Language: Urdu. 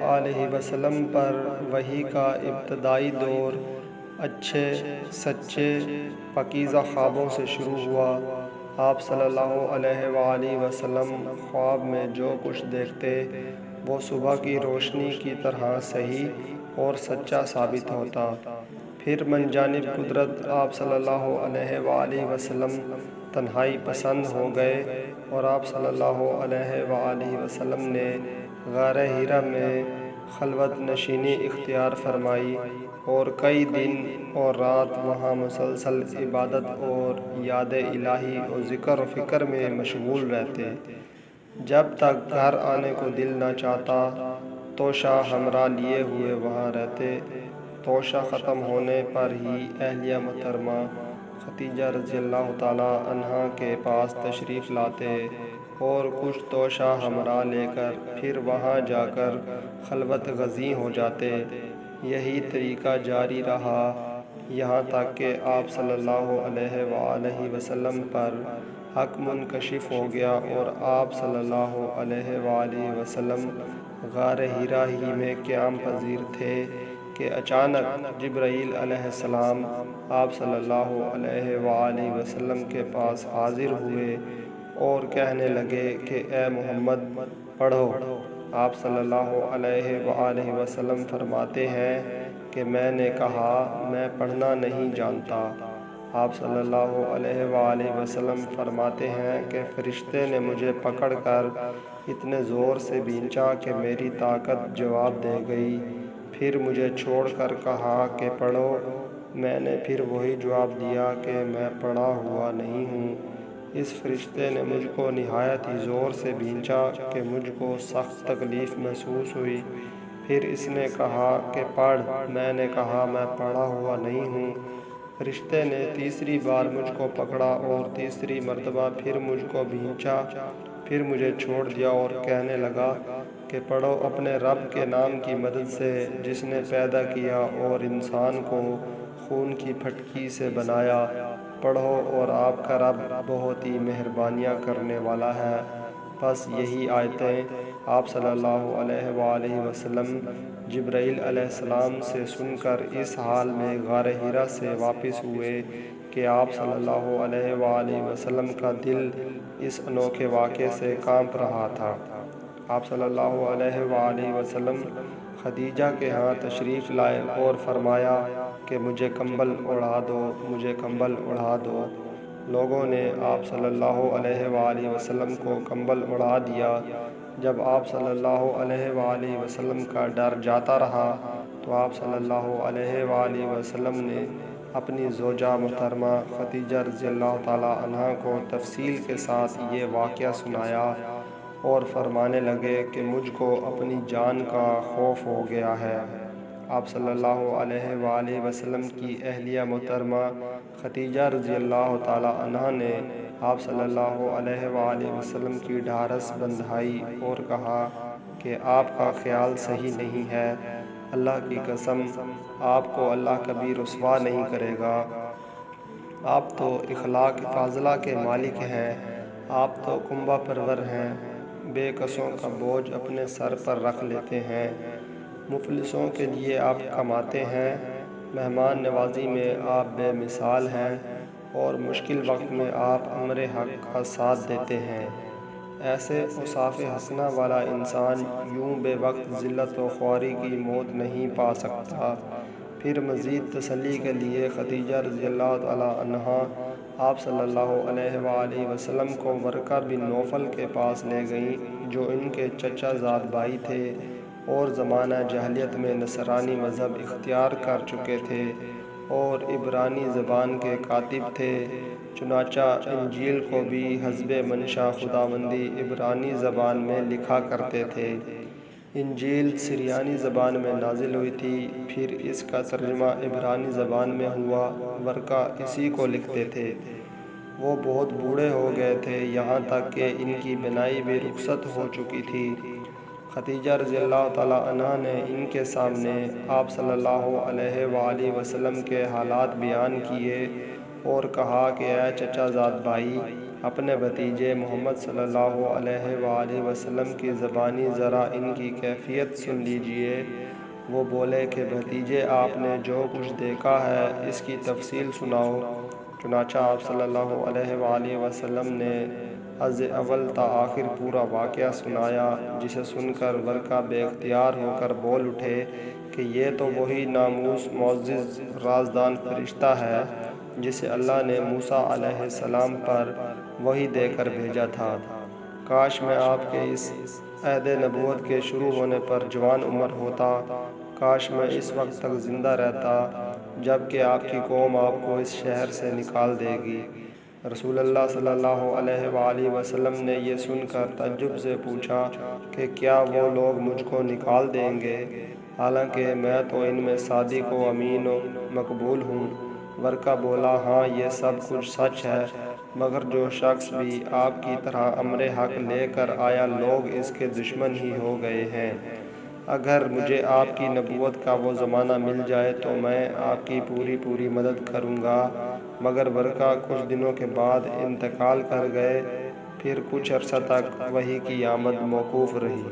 وآلہ وسلم پر وحی کا ابتدائی دور اچھے سچے پاکیزہ خوابوں سے شروع ہوا۔ آپ صلی اللہ علیہ وآلہ وسلم خواب میں جو کچھ دیکھتے وہ صبح کی روشنی کی طرح صحیح اور سچا ثابت ہوتا۔ پھر من جانب قدرت آپ صلی اللہ علیہ وآلہ وسلم تنہائی پسند ہو گئے اور آپ صلی اللہ علیہ وآلہ وسلم نے غار حرا میں خلوت نشینی اختیار فرمائی اور کئی دن اور رات وہاں مسلسل عبادت اور یاد الہی اور ذکر و فکر میں مشغول رہتے۔ جب تک گھر آنے کو دل نہ چاہتا توشہ ہمراہ لیے ہوئے وہاں رہتے۔ توشہ ختم ہونے پر ہی اہلیہ محترمہ خدیجہ رضی اللہ تعالیٰ عنہا کے پاس تشریف لاتے اور کچھ توشہ ہمراہ لے کر پھر وہاں جا کر خلوت گزیں ہو جاتے۔ یہی طریقہ جاری رہا یہاں تک کہ آپ صلی اللہ علیہ وآلہ وسلم پر حق منکشف ہو گیا اور آپ صلی اللہ علیہ وآلہ وسلم غار حرا ہی میں قیام پذیر تھے کہ اچانک جبرائیل علیہ السلام آپ صلی اللہ علیہ وآلہ وسلم کے پاس حاضر ہوئے اور کہنے لگے کہ اے محمد پڑھو۔ آپ صلی اللہ علیہ وآلہ وسلم فرماتے ہیں کہ میں نے کہا میں پڑھنا نہیں جانتا۔ آپ صلی اللہ علیہ وآلہ وسلم فرماتے ہیں کہ فرشتے نے مجھے پکڑ کر اتنے زور سے بھینچا کہ میری طاقت جواب دے گئی، پھر مجھے چھوڑ کر کہا کہ پڑھو۔ میں نے پھر وہی جواب دیا کہ میں پڑھا ہوا نہیں ہوں۔ اس فرشتے نے مجھ کو نہایت ہی زور سے بھینچا کہ مجھ کو سخت تکلیف محسوس ہوئی، پھر اس نے کہا کہ پڑھ۔ میں نے کہا میں پڑھا ہوا نہیں ہوں۔ فرشتے نے تیسری بار مجھ کو پکڑا اور تیسری مرتبہ پھر مجھ کو بھینچا، پھر مجھے چھوڑ دیا اور کہنے لگا کہ پڑھو اپنے رب کے نام کی مدد سے جس نے پیدا کیا اور انسان کو خون کی پھٹکی سے بنایا، پڑھو اور آپ کا رب بہت ہی مہربانیاں کرنے والا ہے۔ بس یہی آیتیں آپ صلی اللہ علیہ وآلہ وسلم جبرائیل علیہ السلام سے سن کر اس حال میں غار حرا سے واپس ہوئے کہ آپ صلی اللہ علیہ وآلہ وسلم کا دل اس انوکھے واقعے سے کانپ رہا تھا۔ آپ صلی اللہ علیہ وآلہ وسلم خدیجہ کے ہاں تشریف لائے اور فرمایا کہ مجھے کمبل اڑا دو، مجھے کمبل اڑا دو۔ لوگوں نے آپ صلی اللہ علیہ وآلہ وسلم کو کمبل اڑا دیا۔ جب آپ صلی اللہ علیہ وآلہ وسلم کا ڈر جاتا رہا تو آپ صلی اللہ علیہ وآلہ وسلم نے اپنی زوجہ محترمہ خدیجہ رضی اللہ تعالیٰ عنہا کو تفصیل کے ساتھ یہ واقعہ سنایا اور فرمانے لگے کہ مجھ کو اپنی جان کا خوف ہو گیا ہے۔ آپ صلی اللہ علیہ وآلہ وسلم کی اہلیہ محترمہ خدیجہ رضی اللہ تعالیٰ عنہا نے آپ صلی اللہ علیہ وآلہ وسلم کی ڈھارس بندھائی اور کہا کہ آپ کا خیال صحیح نہیں ہے، اللہ کی قسم آپ کو اللہ کبھی رسوا نہیں کرے گا۔ آپ تو اخلاق فاضلہ کے مالک ہیں، آپ تو کنبہ پرور ہیں، بے کسوں کا بوجھ اپنے سر پر رکھ لیتے ہیں، مفلسوں کے لیے آپ کماتے ہیں، مہمان نوازی میں آپ بے مثال ہیں اور مشکل وقت میں آپ امر حق کا ساتھ دیتے ہیں۔ ایسے اوصاف حسنہ والا انسان یوں بے وقت ذلت و خواری کی موت نہیں پا سکتا۔ پھر مزید تسلی کے لیے خدیجہ رضی اللہ تعالیٰ عنہا آپ صلی اللہ علیہ وآلہ وسلم کو ورقہ بن نوفل کے پاس لے گئیں جو ان کے چچا زاد بھائی تھے اور زمانہ جاہلیت میں نصرانی مذہب اختیار کر چکے تھے اور عبرانی زبان کے کاتب تھے، چنانچہ انجیل کو بھی حسب منشا خداوندی عبرانی زبان میں لکھا کرتے تھے۔ انجیل سریانی زبان میں نازل ہوئی تھی، پھر اس کا ترجمہ عبرانی زبان میں ہوا۔ ورقہ اسی کو لکھتے تھے۔ وہ بہت بوڑھے ہو گئے تھے، یہاں تک کہ ان کی بینائی بھی رخصت ہو چکی تھی۔ خدیجہ رضی اللہ تعالیٰ عنہا نے ان کے سامنے آپ صلی اللہ علیہ وآلہ وسلم کے حالات بیان کیے اور کہا کہ اے چچا زاد بھائی، اپنے بھتیجے محمد صلی اللہ علیہ وآلہ وسلم کی زبانی ذرا ان کی کیفیت سن لیجئے۔ وہ بولے کہ بھتیجے آپ نے جو کچھ دیکھا ہے اس کی تفصیل سناؤ۔ چنانچہ آپ صلی اللہ علیہ وآلہ وسلم نے از اول تا آخر پورا واقعہ سنایا، جسے سن کر ورقہ بے اختیار ہو کر بول اٹھے کہ یہ تو وہی ناموس معزز رازدان فرشتہ ہے جسے اللہ نے موسیٰ علیہ السلام پر وحی دے کر بھیجا تھا۔ کاش میں آپ کے اس عہد نبوت کے شروع ہونے پر جوان عمر ہوتا، کاش میں اس وقت تک زندہ رہتا جب کہ آپ کی قوم آپ کو اس شہر سے نکال دے گی۔ رسول اللہ صلی اللہ علیہ وآلہ وسلم نے یہ سن کر تعجب سے پوچھا کہ کیا وہ لوگ مجھ کو نکال دیں گے، حالانکہ میں تو ان میں صادق و امین و مقبول ہوں۔ ورقہ بولا، ہاں یہ سب کچھ سچ ہے، مگر جو شخص بھی آپ کی طرح امر حق لے کر آیا لوگ اس کے دشمن ہی ہو گئے ہیں۔ اگر مجھے آپ کی نبوت کا وہ زمانہ مل جائے تو میں آپ کی پوری مدد کروں گا، مگر ورقہ کچھ دنوں کے بعد انتقال کر گئے۔ پھر کچھ عرصہ تک وحی کی آمد موقوف رہی۔